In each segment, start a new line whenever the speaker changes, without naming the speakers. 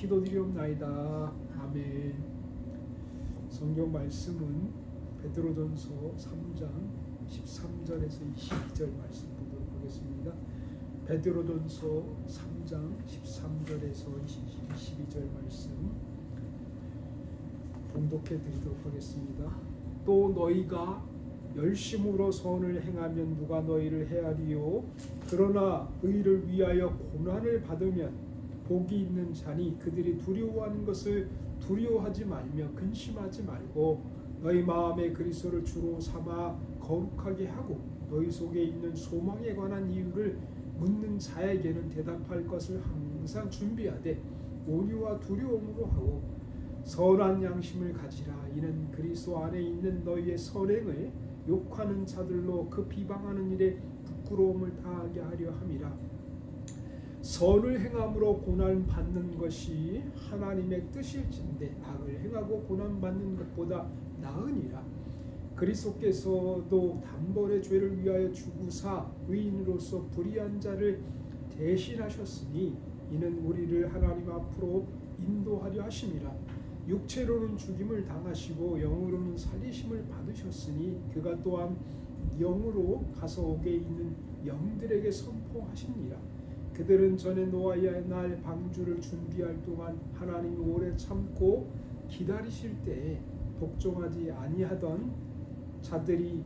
기도드리옵나이다. 아멘. 성경 말씀은 베드로전서 3장 13절에서 22절 말씀 보도록 하겠습니다. 베드로전서 3장 13절에서 22절 말씀 봉독해 드리도록 하겠습니다. 또 너희가 열심으로 선을 행하면 누가 너희를 헤아리요? 그러나 의를 위하여 고난을 받으면 복이 있는 자니 그들이 두려워하는 것을 두려워하지 말며 근심하지 말고 너희 마음에 그리스도를 주로 삼아 거룩하게 하고 너희 속에 있는 소망에 관한 이유를 묻는 자에게는 대답할 것을 항상 준비하되 온유와 두려움으로 하고 선한 양심을 가지라. 이는 그리스도 안에 있는 너희의 선행을 욕하는 자들로 그 비방하는 일에 부끄러움을 다하게 하려 함이라. 선을 행함으로 고난 받는 것이 하나님의 뜻일진데 악을 행하고 고난 받는 것보다 나으니라. 그리스도께서도 단번에 죄를 위하여 죽으사 의인으로서 불의한 자를 대신하셨으니 이는 우리를 하나님 앞으로 인도하려 하심이라. 육체로는 죽임을 당하시고 영으로는 살리심을 받으셨으니 그가 또한 영으로 가서 옥에 있는 영들에게 선포하십니다. 그들은 전에 노아야 날 방주를 준비할 동안 하나님이 오래 참고 기다리실 때에 복종하지 아니하던 자들이라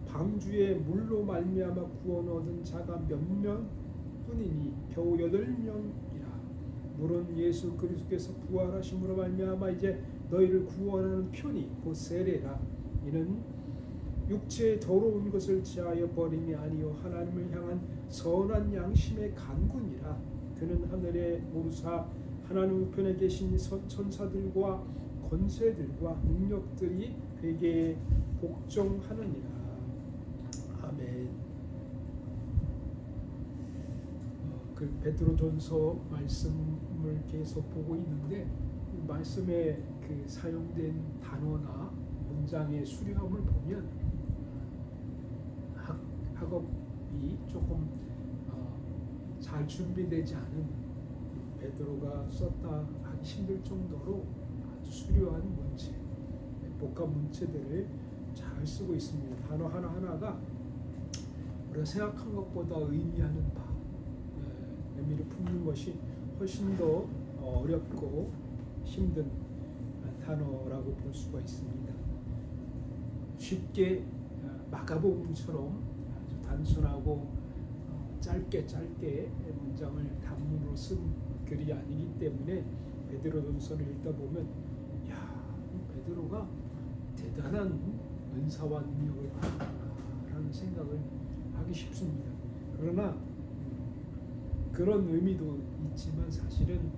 방주에 물로 말미암아 구원 얻은 자가 몇 명뿐이니 겨우 8명이라. 물은 예수 그리스도께서 부활하심으로 말미암아 이제 너희를 구원하는 편이 곧 세례라. 이는 육체의 더러운 것을 지하여 버림이 아니요 하나님을 향한 선한 양심의 간군이라. 그는 하늘에 오르사 하나님 우편에 계신 천사들과 권세들과 능력들이 그에게 복종하느니라. 아멘. 그 베드로전서 말씀을 계속 보고 있는데 말씀에 그 사용된 단어나 문장의 수려함을 보면 학업이 조금 잘 준비되지 않은 베드로가 썼다 하기 힘들 정도로 아주 수려한 문체, 복합 문체들을 잘 쓰고 있습니다. 단어 하나하나가 우리가 생각한 것보다 의미하는 바, 의미를 품는 것이 훨씬 더 어렵고 힘든 단어라고 볼 수가 있습니다. 쉽게 마가복음처럼 아주 단순하고 짧게 문장을 단문으로 쓴 글이 아니기 때문에 베드로전서를 읽다 보면 야, 베드로가 대단한 은사와 능력을 받았구나라는 생각을 하기 쉽습니다. 그러나 그런 의미도 있지만 사실은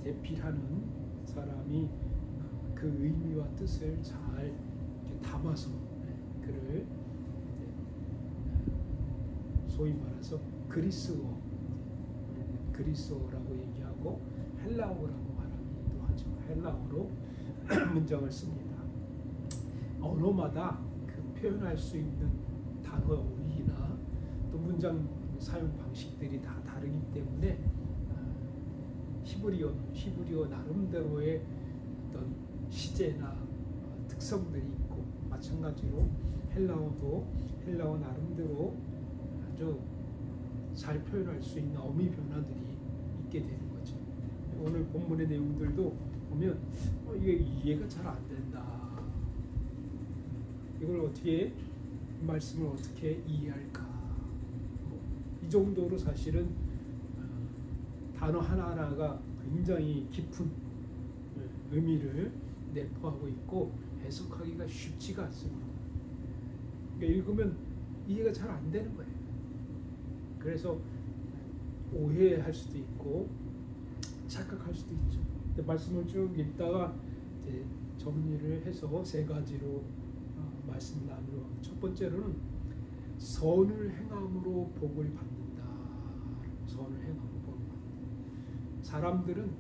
대필하는 사람이 그 의미와 뜻을 잘 담아서 그를 소위 말해서 그리스어라고 얘기하고 헬라어라고 말하기도 하죠. 헬라어로 문장을 씁니다. 언어마다 그 표현할 수 있는 단어이나 또 문장 사용 방식들이 다 다르기 때문에 히브리어 나름대로의 어떤 시제나 특성들이 있고 마찬가지로 헬라어도 헬라어 나름대로 아주 잘 표현할 수 있는 어미 변화들이 있게 되는 거죠. 오늘 본문의 내용들도 보면 이게 이해가 잘 안 된다. 이걸 어떻게 말씀을 어떻게 이해할까? 이 정도로 사실은 단어 하나하나가 굉장히 깊은 의미를 내포하고 있고 해석하기가 쉽지가 않습니다. 그러니까 읽으면 이해가 잘 안 되는 거예요. 그래서 오해할 수도 있고 착각할 수도 있죠. 근데 말씀을 쭉 읽다가 이제 정리를 해서 세 가지로 말씀 나누어. 첫 번째로는 선을 행함으로 복을 받는다. 선을 행함으로 복을 받는다. 사람들은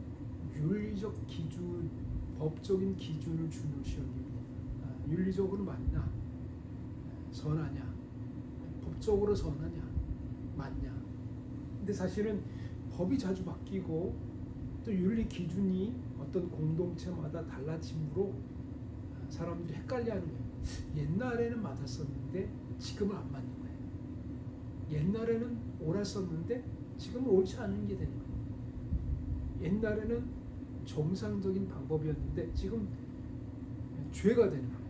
윤리적 기준, 법적인 기준을 중요시 여깁니다. 윤리적으로 맞나? 선하냐? 법적으로 선하냐? 맞냐? 근데 사실은 법이 자주 바뀌고 또 윤리 기준이 어떤 공동체마다 달라짐으로 사람들이 헷갈려하는 거예요. 옛날에는 맞았었는데 지금은 안 맞는 거예요. 옛날에는 옳았었는데 지금은 옳지 않은 게 되는 거예요. 옛날에는 정상적인 방법이었는데 지금 죄가 되는 거예요.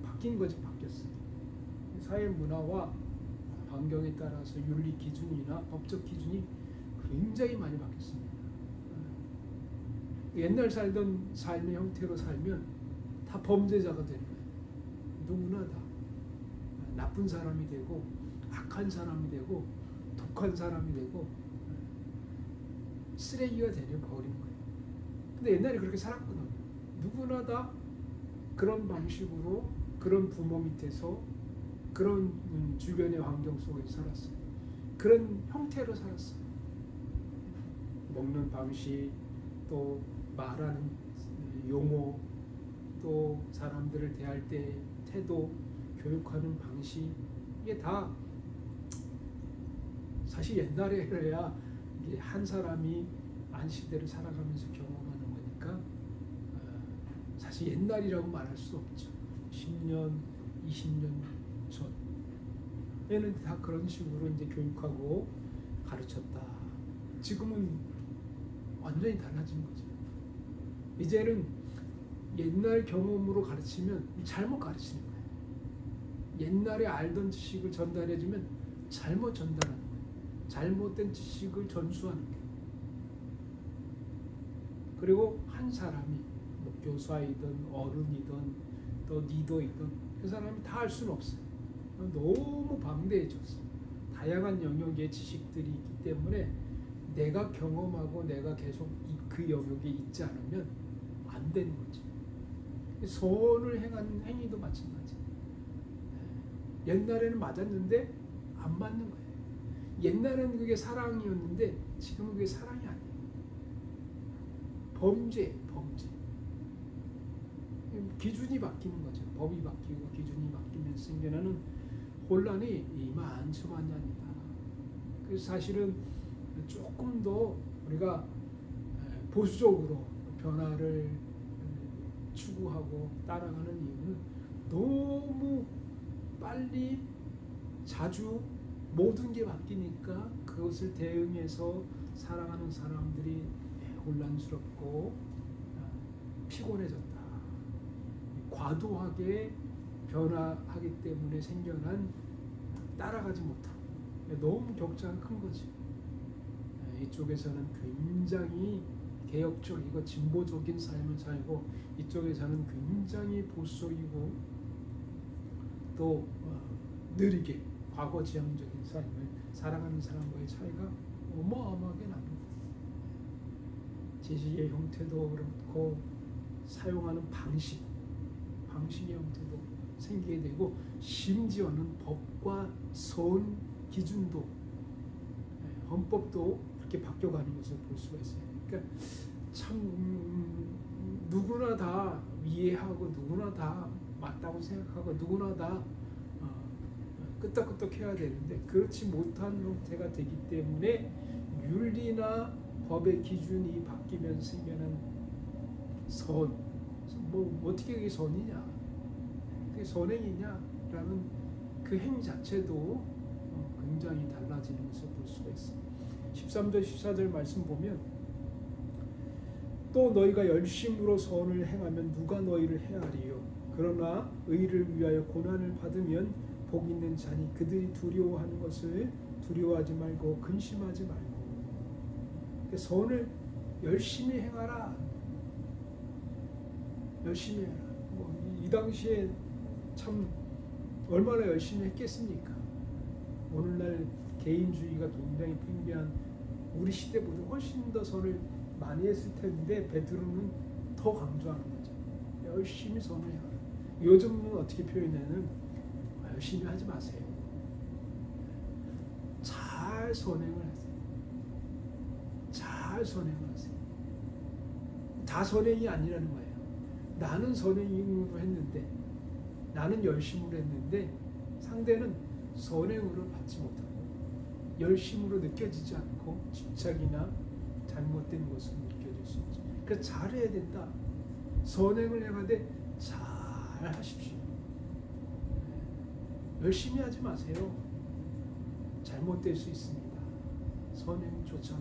바뀐 거지, 바뀌었어요. 사회 문화와 환경에 따라서 윤리 기준이나 법적 기준이 굉장히 많이 바뀌었습니다. 옛날 살던 삶의 형태로 살면 다 범죄자가 되는 거예요. 누구나 다 나쁜 사람이 되고 악한 사람이 되고 독한 사람이 되고 쓰레기가 되려 버린 거예요. 근데 옛날에 그렇게 살았거든요. 누구나 다 그런 방식으로 그런 부모 밑에서 그런 주변의 환경 속에서 살았어요. 그런 형태로 살았어요. 먹는 방식, 또 말하는 용어, 또 사람들을 대할 때 태도, 교육하는 방식, 이게 다 사실 옛날에야 이게 한 사람이 한 시대를 살아가면서 경험하는 거니까 사실 옛날이라고 말할 수 없죠. 10년, 20년 전에는 다 그런 식으로 이제 교육하고 가르쳤다. 지금은 완전히 달라진 거죠. 이제는 옛날 경험으로 가르치면 잘못 가르치는 거예요. 옛날에 알던 지식을 전달해주면 잘못 전달하는 거예요. 잘못된 지식을 전수하는 거예요. 그리고 한 사람이 뭐 교사이든 어른이든 또 리더이든 그 사람이 다 할 수는 없어요. 너무 방대해졌어요. 다양한 영역의 지식들이 있기 때문에 내가 경험하고 내가 계속 그 영역에 있지 않으면 안 되는 거지. 선을 행한 행위도 마찬가지. 옛날에는 맞았는데 안 맞는 거예요. 옛날에는 그게 사랑이었는데 지금은 그게 사랑이 아니에요. 범죄. 기준이 바뀌는 거죠. 법이 바뀌고 기준이 바뀌면서 생겨나는 혼란이 이만저만이 아니다. 그래서 사실은 조금 더 우리가 보수적으로 변화를 추구하고 따라가는 이유는 너무 빨리 자주 모든 게 바뀌니까 그것을 대응해서 살아가는 사람들이 혼란스럽고 피곤해졌다. 과도하게 변화하기 때문에 생겨난 따라가지 못하고 너무 격차가 큰 거지. 이쪽에서는 굉장히 개혁적이고 진보적인 삶을 살고 이쪽에서는 굉장히 보수적이고 또 느리게 과거지향적인 삶을 살아가는 사람과의 차이가 어마어마하게 납니다. 지식의 형태도 그렇고 사용하는 방식의 형태도 생기게 되고 심지어는 법과 선 기준도 헌법도 그렇게 바뀌어가는 것을 볼 수가 있어요. 그러니까 참 누구나 다 이해하고 누구나 다 맞다고 생각하고 누구나 다 끄떡끄떡 해야 되는데 그렇지 못한 형태가 되기 때문에 윤리나 법의 기준이 바뀌면서 생겨난 뭐 어떻게 그게 선이냐, 그게 선행이냐라는 그 행 자체도 굉장히 달라지는 것을 볼 수가 있습니다. 13절 14절 말씀 보면 또 너희가 열심으로 선을 행하면 누가 너희를 해하리요. 그러나 의를 위하여 고난을 받으면 복 있는 자니 그들이 두려워하는 것을 두려워하지 말고 근심하지 말고. 선을 열심히 행하라. 열심히 해라. 이 당시에 참 얼마나 열심히 했겠습니까? 오늘날 개인주의가 굉장히 팽배한 우리 시대보다 훨씬 더 선을 많이 했을 텐데 베드로는 더 강조하는 거죠. 열심히 선을 해라. 요즘은 어떻게 표현하는 열심히 하지 마세요. 잘 선행을 하세요. 잘 선행을 하세요. 다 선행이 아니라는 거예요. 나는 선행으로 했는데 나는 열심으로 했는데 상대는 선행으로 받지 못하고 열심으로 느껴지지 않고 집착이나 잘못된 것을 느껴질 수 있죠. 그래서 잘해야 된다. 선행을 행하되 잘 하십시오. 열심히 하지 마세요. 잘못될 수 있습니다. 선행조차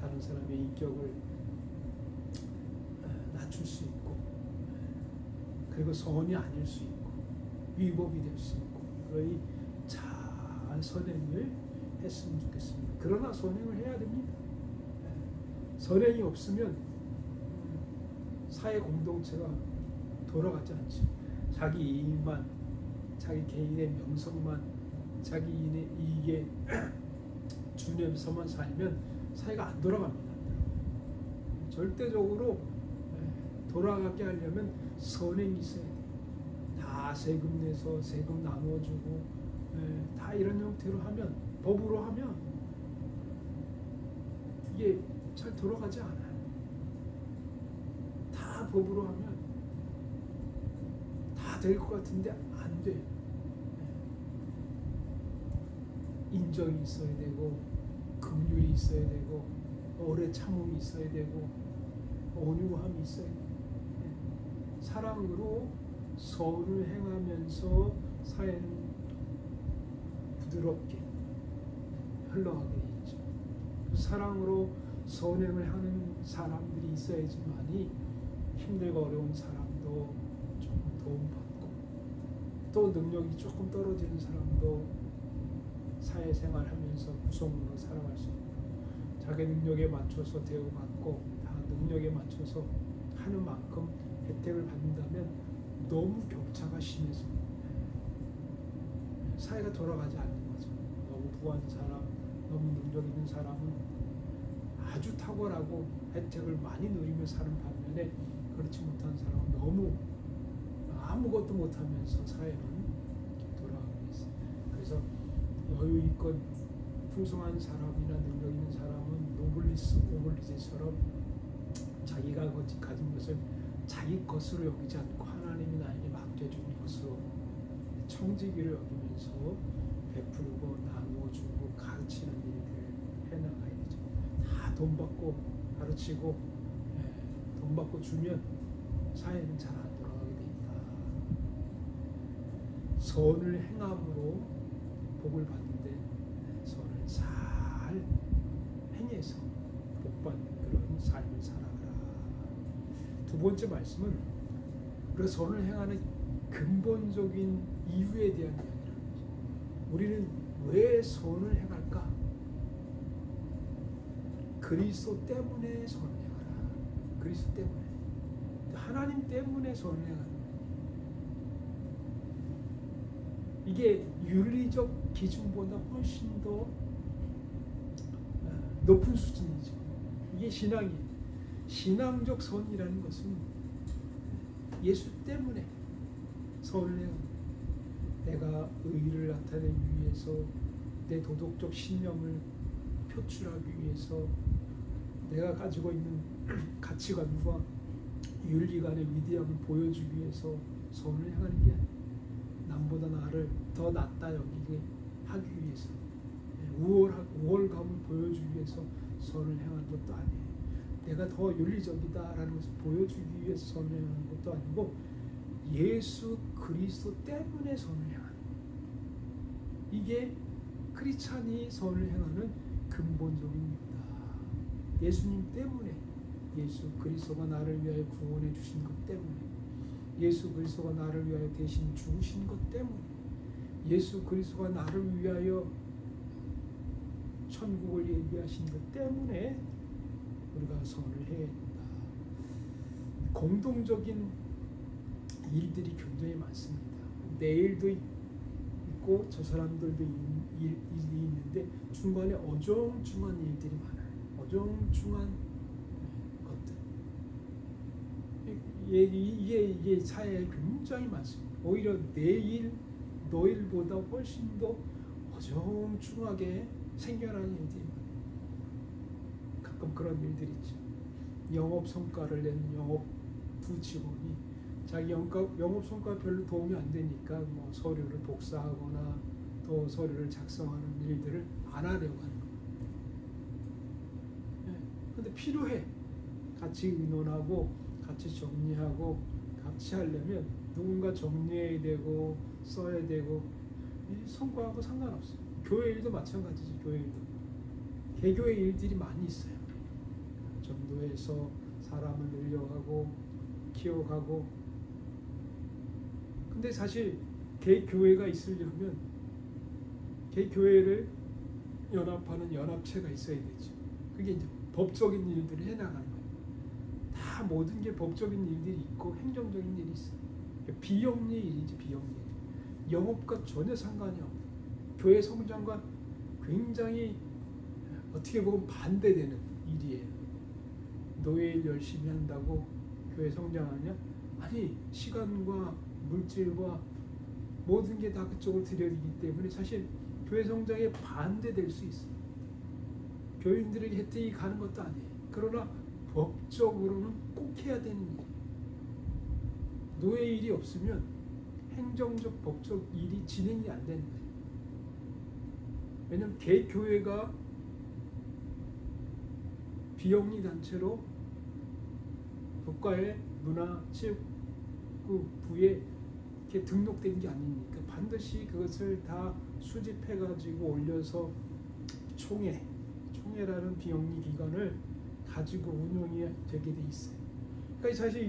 다른 사람의 인격을 낮출 수 있고, 그리고 선이 아닐 수 있고, 위법이 될 수 있고, 그러니 잘 선행을 했으면 좋겠습니다. 그러나 선행을 해야 됩니다. 선행이 없으면 사회 공동체가 돌아가지 않죠. 자기 이익만, 자기 개인의 명성만, 자기 이익에 준해서만 살면 사회가 안 돌아갑니다. 절대적으로 돌아가게 하려면 선행이 있어야 돼요. 다 세금 내서 세금 나눠주고 다 이런 형태로 하면, 법으로 하면 이게 잘 돌아가지 않아요. 다 법으로 하면 다 될 것 같은데 안 돼요. 인정이 있어야 되고, 긍휼이 있어야 되고, 오래 참음이 있어야 되고, 온유함이 있어야 되고, 사랑으로 선을 행하면서 사회는 부드럽게 흘러가게 있죠. 사랑으로 선행을 하는 사람들이 있어야지만이 힘들고 어려운 사람도 조금 도움받고, 또 능력이 조금 떨어지는 사람도 사회생활하면서 구성으로 살아갈 수 있고, 자기 능력에 맞춰서 대우받고 다 능력에 맞춰서 하는 만큼 혜택을 받는다면 너무 격차가 심해서 사회가 돌아가지 않는 거죠. 너무 부한 사람, 너무 능력 있는 사람은 아주 탁월하고 혜택을 많이 누리며 사는 반면에, 그렇지 못한 사람은 너무 아무것도 못하면서 사회는 돌아가고 있어요. 그래서 여유 있고 풍성한 사람이나 능력 있는 사람은 노블리스 오블리제처럼 자기가 가진 것을 자기 것으로 여기지 않고 하나님이 나에게 맡겨준 것으로 청지기를 여기면서 베풀고 나누어주고 가르치는 일들을 해나가야 되죠. 다 돈 받고 가르치고 돈 받고 주면 사회는 잘 안 돌아가게 됩니다. 선을 행함으로 복을 받는데 선을 잘 행해서 복받는 그런 삶을 살아가라. 두 번째 말씀은 그 선을 행하는 근본적인 이유에 대한 이야기라는 거죠. 우리는 왜 선을 행할까? 그리스도 때문에 선을 행하라. 그리스도 때문에, 하나님 때문에 선을 행하는 거예요. 이게 윤리적 기준보다 훨씬 더 높은 수준이죠. 이게 신앙이에요. 신앙적 선이라는 것은 예수 때문에 선을 행합니다. 내가 의의를 나타내기 위해서, 내 도덕적 신념을 표출하기 위해서, 내가 가지고 있는 가치관과 윤리관의 위대함을 보여주기 위해서 선을 행하는 게 아니에요. 남보다 나를 더 낫다 여기게 하기 위해서, 우월감을 보여주기 위해서 선을 행하는 것도 아니에요. 내가 더 윤리적이다라는 것을 보여주기 위해서 선을 행하는 것도 아니고, 예수 그리스도 때문에 선을 행하는 거예요. 이게 크리스찬이 선을 행하는 근본적인 이유다. 예수님 때문에, 예수 그리스도가 나를 위하여 구원해 주신 것 때문에, 예수 그리스도가 나를 위하여 대신 죽으신 것 때문에, 예수 그리스도가 나를 위하여 천국을 예비하신 것 때문에 우리가 선을 해야 된다. 공동적인 일들이 굉장히 많습니다. 내일도 있고 저 사람들도 일이 있는데 중간에 어정중한 일들이 많아요. 어정중한 것들. 이게 사회에 굉장히 많습니다. 오히려 내일, 너일보다 훨씬 더 어정중하게 생겨나는 일들이 많아요. 가끔 그런 일들이 있죠. 영업 성과를 내는 영업 부직원이 자기 영업 성과 별로 도움이 안 되니까 뭐 서류를 복사하거나 또 서류를 작성하는 일들을 안 하려고 하는 거예요. 근데 필요해. 같이 의논하고 같이 정리하고 같이 하려면 누군가 정리해야 되고 써야 되고 이 성과하고 상관없어요. 교회 일도 마찬가지죠. 교회 일도. 개교의 일들이 많이 있어요. 전도해서 사람을 늘려가고 키워가고. 근데 사실 개교회가 있으려면 개교회를 연합하는 연합체가 있어야 되죠. 그게 이제 법적인 일들을 해나가는 거예요. 다 모든 게 법적인 일들이 있고 행정적인 일이 있어요. 비영리 일이지, 비영리 일. 영업과 전혀 상관이 없는, 교회 성장과 굉장히 어떻게 보면 반대되는 일이에요. 노예일 열심히 한다고 교회 성장하냐? 아니, 시간과 물질과 모든 게 다 그쪽으로 들여지기 때문에 사실 교회 성장에 반대될 수 있어요. 교인들에게 혜택이 가는 것도 아니에요. 그러나 법적으로는 꼭 해야 되는 일. 노예 일이 없으면 행정적, 법적 일이 진행이 안 되는 거예요. 왜냐하면 개교회가 비영리 단체로 국가의 문화체육부에 이렇게 등록된 게 아니니까 반드시 그것을 다 수집해가지고 올려서 총회라는 비영리 기관을 가지고 운영이 되게 돼 있어요. 그러니까 사실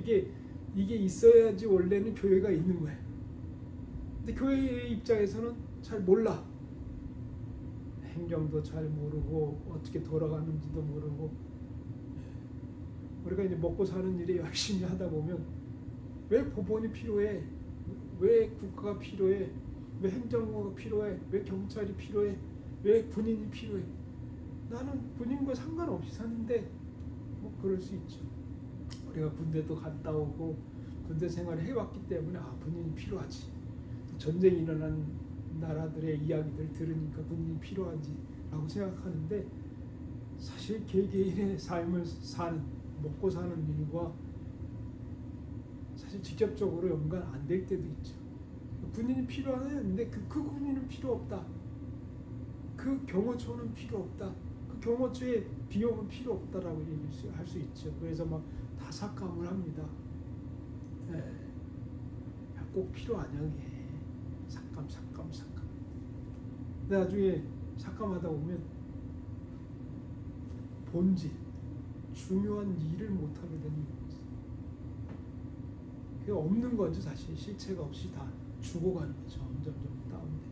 이게 있어야지 원래는 교회가 있는 거예요. 근데 교회의 입장에서는 잘 몰라. 행정도 잘 모르고 어떻게 돌아가는지도 모르고. 우리가 이제 먹고 사는 일에 열심히 하다 보면 왜 법원이 필요해? 왜 국가가 필요해? 왜 행정부가 필요해? 왜 경찰이 필요해? 왜 군인이 필요해? 나는 군인과 상관없이 사는데 뭐 그럴 수 있죠. 우리가 군대도 갔다 오고 군대 생활을 해왔기 때문에 군인이 필요하지. 전쟁이 일어난 나라들의 이야기들 들으니까 군인이 필요하지라고 생각하는데 사실 개개인의 삶을 사는, 먹고 사는 일과 사실 직접적으로 연관 안 될 때도 있죠. 군인이 필요하네. 근데 그 군인은 필요 없다. 그 경호처는 필요 없다. 그 경호처의 비용은 필요 없다라고 할 수 있죠. 그래서 막 다 삭감을 합니다. 꼭 필요하냐 이게. 삭감. 나중에 삭감하다 보면 본질, 중요한 일을 못하게 되는 거죠. 그게 없는 거죠. 사실 실체가 없이 다 죽어가는 거죠. 점점 다운돼.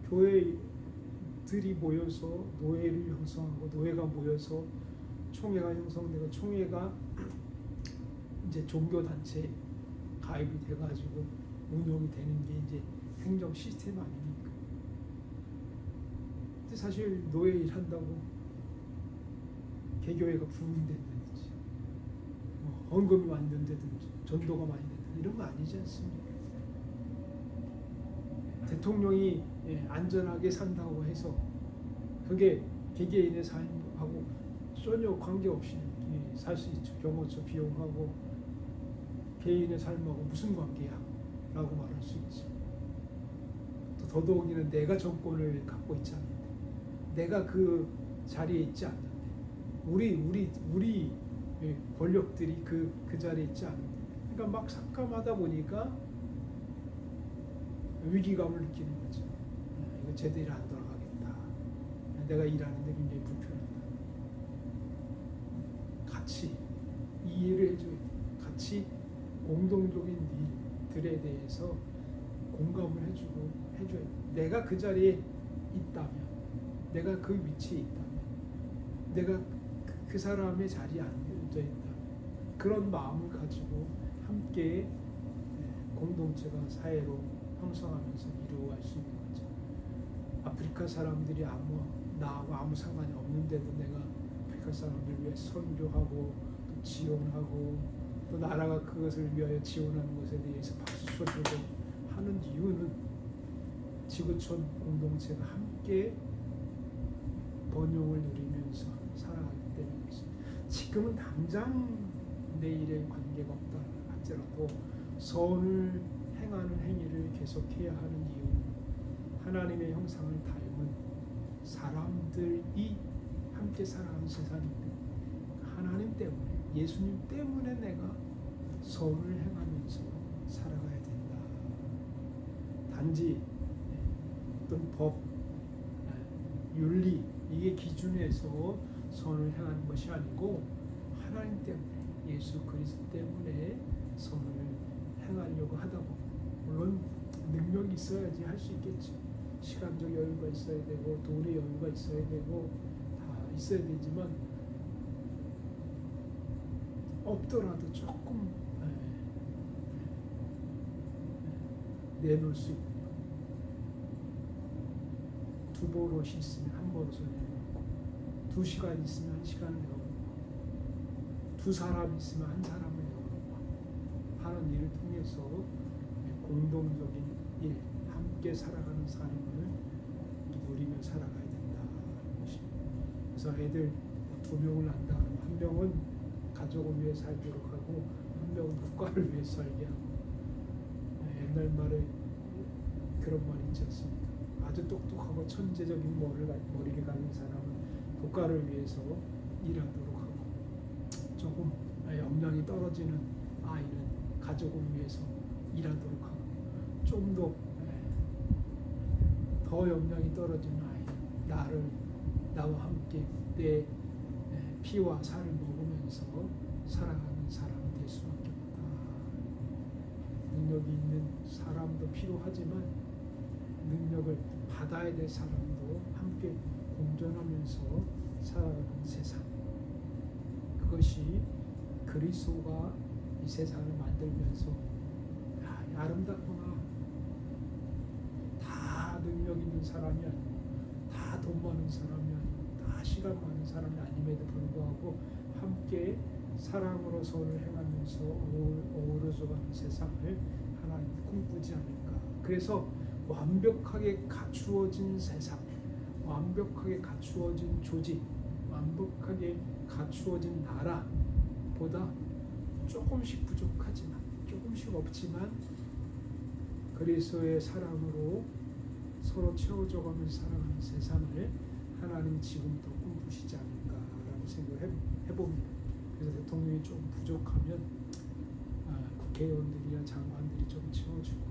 교회들이 모여서 노예를 형성하고 노예가 모여서 총회가 형성되고 총회가 이제 종교단체에 가입이 돼가지고 운영이 되는 게 이제 행정 시스템 아닙니까? 근데 사실 노예 일 한다고 개교회가 부흥된다든지 헌금이 많이 된다든지 전도가 많이 된다 이런 거 아니지 않습니까? 대통령이 안전하게 산다고 해서 그게 개개인의 삶하고 전혀 관계없이 살 수 있죠. 경호처 비용하고 개인의 삶하고 무슨 관계야? 라고 말할 수 있죠. 또 더더욱이는 내가 정권을 갖고 있지 않는데, 내가 그 자리에 있지 않는데, 우리 권력들이 그 자리에 있지 않는데, 그러니까 막 삭감하다 보니까 위기감을 느끼는 거죠. 이거 제대로 안 돌아가겠다. 내가 일하는데 굉장히 불편하다. 같이 이 일을 해줘야 돼. 같이 공동적인 일들에 대해서 공감을 해줘야 돼. 내가 그 자리에 있다면, 내가 그 위치에 있다면, 내가 그 사람의 자리에 앉아 있다면 그런 마음을 가지고 함께 공동체가 사회로 형성하면서 이루어갈 수 있는 거죠. 아프리카 사람들이 나하고 아무 상관이 없는데도 내가 아프리카 사람들을 위해 선교하고 또 지원하고 또 나라가 그것을 위하여 지원하는 것에 대해서 박수 쳐주고 하는 이유는 지구촌 공동체가 함께 번영을 누리면서 살아가기 때문이죠. 지금은 당장 내일의 관계가 없다 할지라도 선을 행하는 행위를 계속해야 하는 이유는 하나님의 형상을 닮은 사람들이 함께 살아가는 세상인데 하나님 때문에 예수님 때문에 내가 선을 행하면서 살아가야 된다. 단지 어떤 법, 윤리 이게 기준에서 선을 행하는 것이 아니고 하나님 때문에 예수 그리스도 때문에 선을 행하려고 하다 보면 물론 능력이 있어야지 할 수 있겠지. 시간적 여유가 있어야 되고 돈의 여유가 있어야 되고 다 있어야 되지만 없더라도 조금 내놓을 수 있는 두 버릇이 있으면 한 버릇을 내놓고 2시간 있으면 1시간을 내놓고 두 사람 있으면 한 사람을 내놓고 하는 일을 통해서 공동적인 일, 함께 살아가는 삶을 누리며 살아가야 된다는 것입니다. 그래서 애들 2명을 낳는다 그러면 한 명은 가족을 위해 살도록 하고 한 명은 국가를 위해 살게 하고 옛날 말에 그런 말이 있지 않습니까? 아주 똑똑하고 천재적인 머리를 가진 사람은 국가를 위해서 일하도록 하고 조금 역량이 떨어지는 아이는 가족을 위해서 일하도록 하고 좀 더 역량이 떨어지는 아이는 나와 함께 내 피와 살을 먹으면서 살아가는 사람이 될 수밖에 없다. 능력이 있는 사람도 필요하지만 능력을 받아야 될 사람도 함께 공존하면서 살아가는 세상. 그것이 그리스도가 이 세상을 만들면서 아름답구나. 다 능력 있는 사람이 아니고 다 돈 많은 사람이 아니고 다 시간 많은 사람이 아님에도 불구하고 함께 사랑으로 선을 행하면서 어우러져가는 세상을 하나님이 꿈꾸지 않을까. 그래서 완벽하게 갖추어진 세상, 완벽하게 갖추어진 조직, 완벽하게 갖추어진 나라보다 조금씩 부족하지만 조금씩 없지만 그리스도의 사랑으로 서로 채워져가면서 살아가는 세상을 하나님 지금도 꿈꾸시지 않을까라는 생각을 해봅니다. 그래서 대통령이 좀 부족하면 국회의원들이나 장관들이 좀 채워주고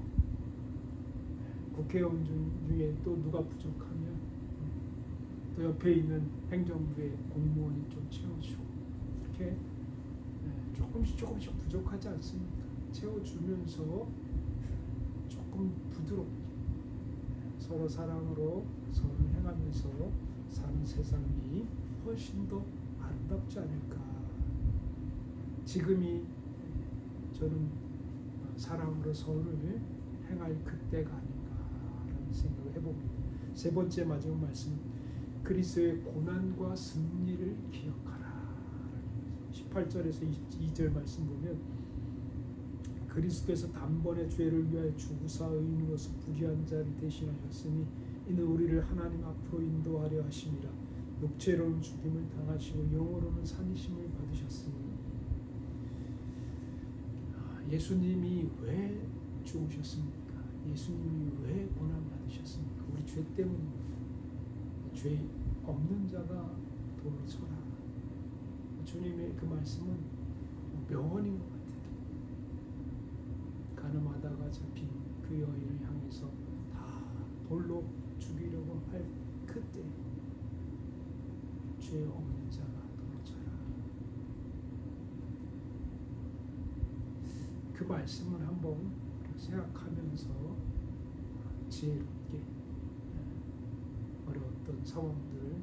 국회의원 중에 또 누가 부족하면 또 옆에 있는 행정부의 공무원이 좀 채워주고 이렇게 조금씩 부족하지 않습니까? 채워주면서 조금 부드럽게 서로 사랑으로 선을 행하면서 사는 세상이 훨씬 더 아름답지 않을까. 지금이 저는 사랑으로 선을 행할 그때가 아닌가라는 생각을 해봅니다. 세 번째 마지막 말씀은 그리스도의 고난과 승리를 기억하라. 18절에서 22절 말씀 보면 그리스도께서 단번에 죄를 위하여 죽으사 의인으로서 불의한 자를 대신하셨으니 이는 우리를 하나님 앞으로 인도하려 하심이라. 육체로는 죽임을 당하시고 영으로는 살리심을 받으셨으니. 예수님이 왜 죽으셨습니까? 예수님이 왜 고난 받으셨습니까? 우리 죄 때문입니다. 죄 없는 자가 돌로 쳐라. 주님의 그 말씀은 명언인 것 같아요. 가늠하다가 잡힌 그 여인을 향해서 다 돌로 죽이려고 할 그때 죄 없는 자가 돌로 쳐라. 그 말씀을 한번 생각하면서 지혜롭게 어려웠던 상황들을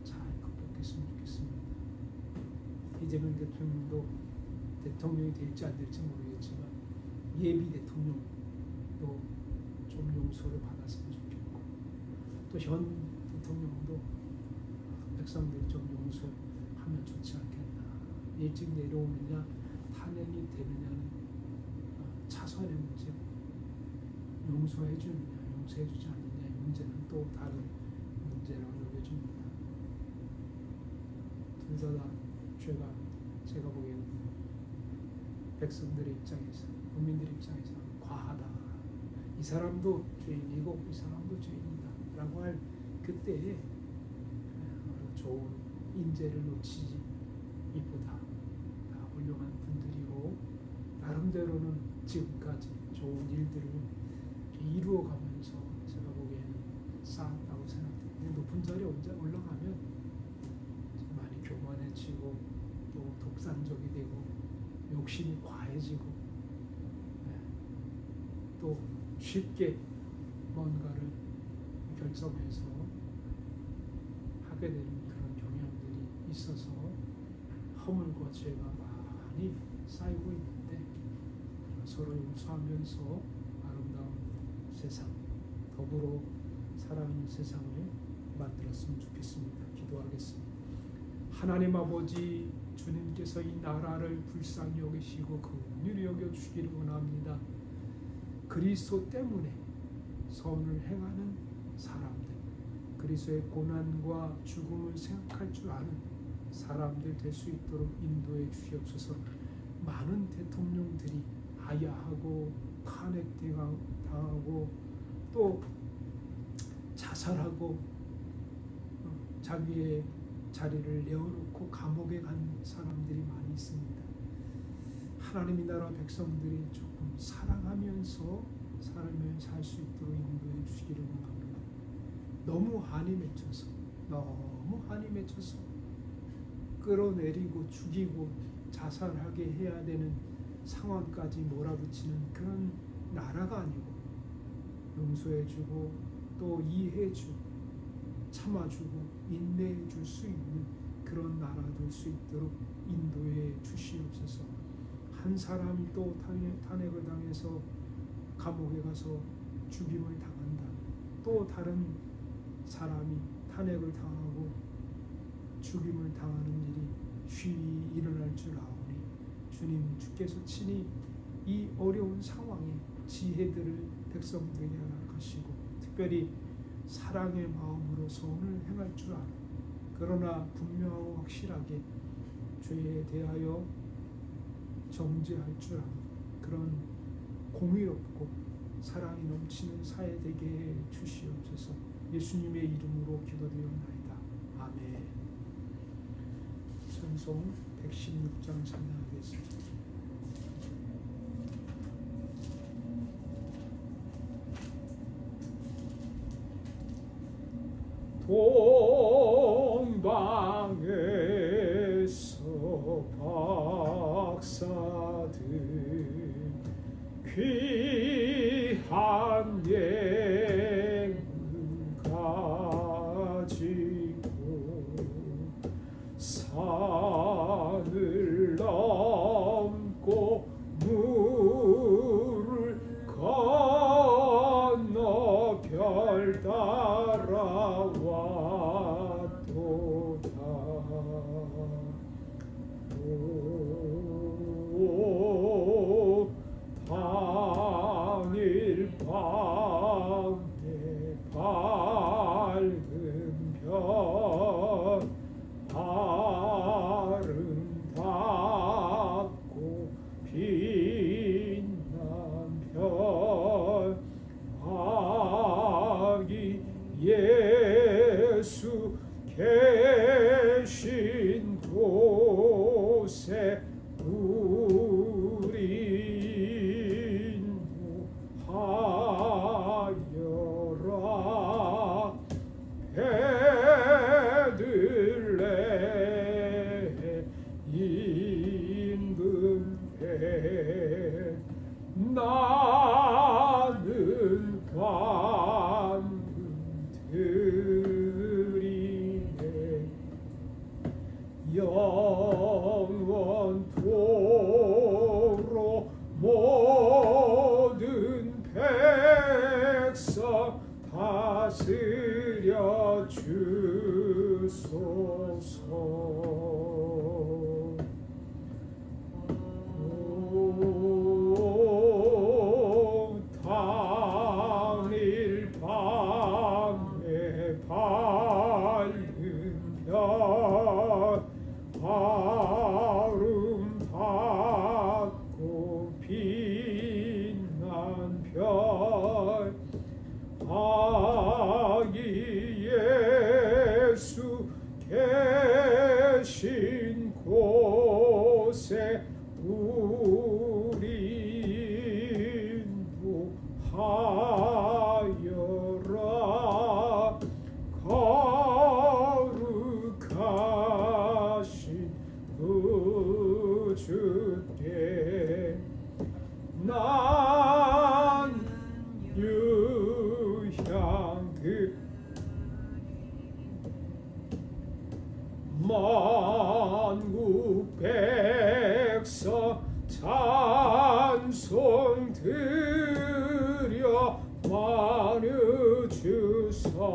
잘 극복했으면 좋겠습니다. 이재명 대통령도 대통령이 될지 안 될지 모르겠지만 예비 대통령도 좀 용서를 받았으면 좋겠고 또 현 대통령도 백성들이 좀 용서하면 좋지 않겠나. 일찍 내려오느냐 탄핵이 되느냐는 차선의 문제고 용서해 주느냐 용서해 주지 않느냐의 문제는 또 다른 문제라고 여겨집니다. 둘 다 죄가 제가 보기에는 백성들의 입장에서 국민들의 입장에서 과하다. 이 사람도 죄인이고 이 사람도 죄인이다 라고 할 그때에 좋은 인재를 놓치지 이보다 다 훌륭한 분들이고 나름대로는 지금까지 좋은 일들을 이루어가면서 제가 보기에는 쌓았다고 생각합니다. 높은 자리에 올라가면 많이 교만해지고 또 독산적이 되고 욕심이 과해지고 또 쉽게 뭔가를 결정해서 하게 되는 그런 경향들이 있어서 허물과 죄가 많이 쌓이고 있는데 서로 용서하면서 아름다운 세상, 더불어 사랑하는 세상을 만들었으면 좋겠습니다. 기도하겠습니다. 하나님 아버지, 주님께서 이 나라를 불쌍히 여기시고 긍휼히 여겨주시기를 원합니다. 그리스도 때문에 선을 행하는 사람들, 그리스도의 고난과 죽음을 생각할 줄 아는 사람들 될 수 있도록 인도해 주시옵소서. 많은 대통령들이 하야하고 탄핵당하고 또 자살하고 자기의 자리를 내어놓고 감옥에 간 사람들이 많이 있습니다. 하나님의 나라 백성들이 조금 사랑하면서 삶을 살 수 있도록 인도해 주시기를 원합니다. 너무 한이 맺혀서 끌어내리고 죽이고 자살하게 해야 되는 상황까지 몰아붙이는 그런 나라가 아니고 용서해주고 또 이해해주고 참아주고 인내해줄 수 있는 그런 나라 될 수 있도록 인도해 주시옵소서. 한 사람이 또 탄핵을 당해서 감옥에 가서 죽임을 당한다. 또 다른 사람이 탄핵을 당하고 죽임을 당하는 일이 쉬이 일어날 줄 아오니 주님 주께서 친히 이 어려운 상황에 지혜들을 백성들에게 허락하시고 특별히 사랑의 마음으로 선을 행할 줄 아는, 그러나 분명하고 확실하게 죄에 대하여 정죄할 줄 아는 그런 공의롭고 사랑이 넘치는 사회 되게 해 주시옵소서. 예수님의 이름으로 기도드리옵나이다. 아멘. 찬송 116장 찬양하겠습니다. 동방에서 박사들 귀한 예물 가지고 산을 넘고 물을 건너 별 따라왔도다. 당일 밤에 밝은 별 아름답고 빛난 별 아기 예수 계신 곳에 우리 인도하여라. 베들레헴 임금에 나는 방금 드리네. 영원토록 모든 백성 다스려 주소서. 당일 밤에 밝은 별 아름답고 빛난 별 아기 우리 인도하여라. 거룩하신 그 주께 난 유향 만국 백성 찬송 드려 만유 주 섬기세.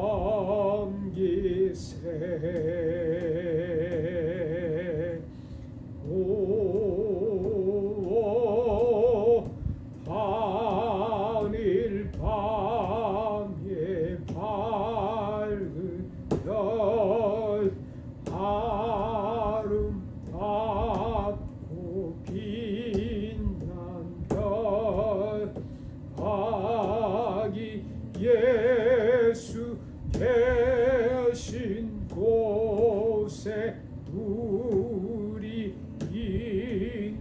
오 하늘 밤에 밝은 별 아름답고 빛난 별 아기 예수 계신 곳에 우리 인도하여라.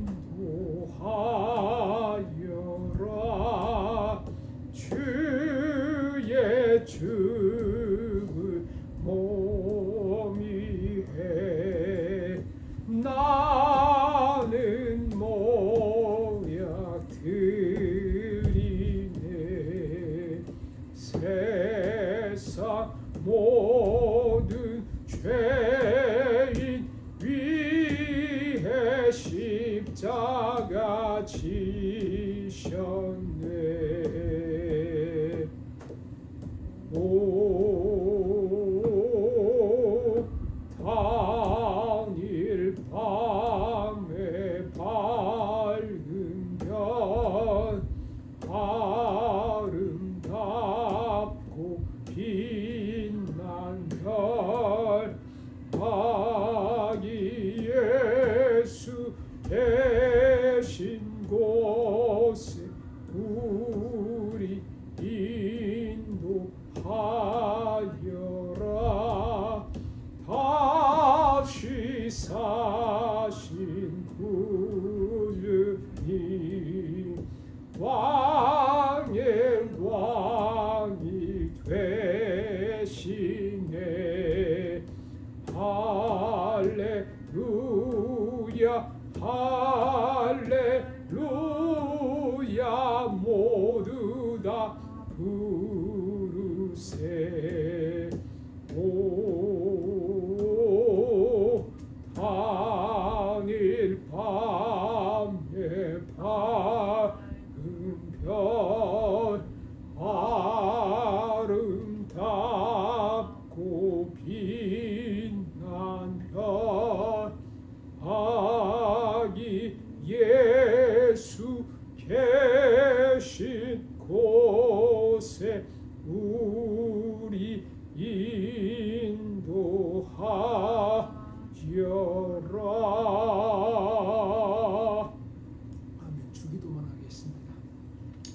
주의 죽을 몸이해 나는 모약 드리네. 세상 모든 죄인 위해 십자가 지셨네. 오 당일 밤에 밝은 별 아름답고 빛난 별 아기 예수 계신 곳에 우리 인도하여라. 다시 사신 구주님 왕의 왕이 되시네. 할렐루야 할렐루야 모두 다 부르세. 오 당일 밤에 밝은 별 아름답고 빛난 별 아기 예수 계신 곳에 우리 인도하여라. 아멘. 주기도만 하겠습니다.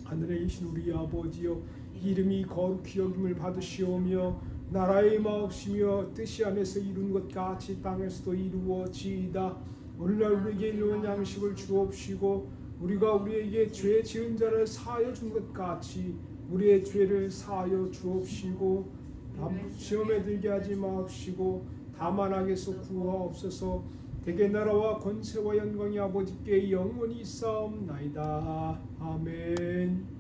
하늘에 계신 우리 아버지여, 이름이 거룩히 여김을 받으시오며 나라의 마옵시며 뜻이 안에서 이룬 것 같이 땅에서도 이루어지이다. 오늘날 우리에게 일용할 양식을 주옵시고 우리가 우리에게 죄 지은 자를 사하여 준 것 같이 우리의 죄를 사하여 주옵시고 시험에 들게 하지 마옵시고 다만 악에서 구하옵소서. 대개 나라와 권세와 영광이 아버지께 영원히 있사옵나이다. 아멘.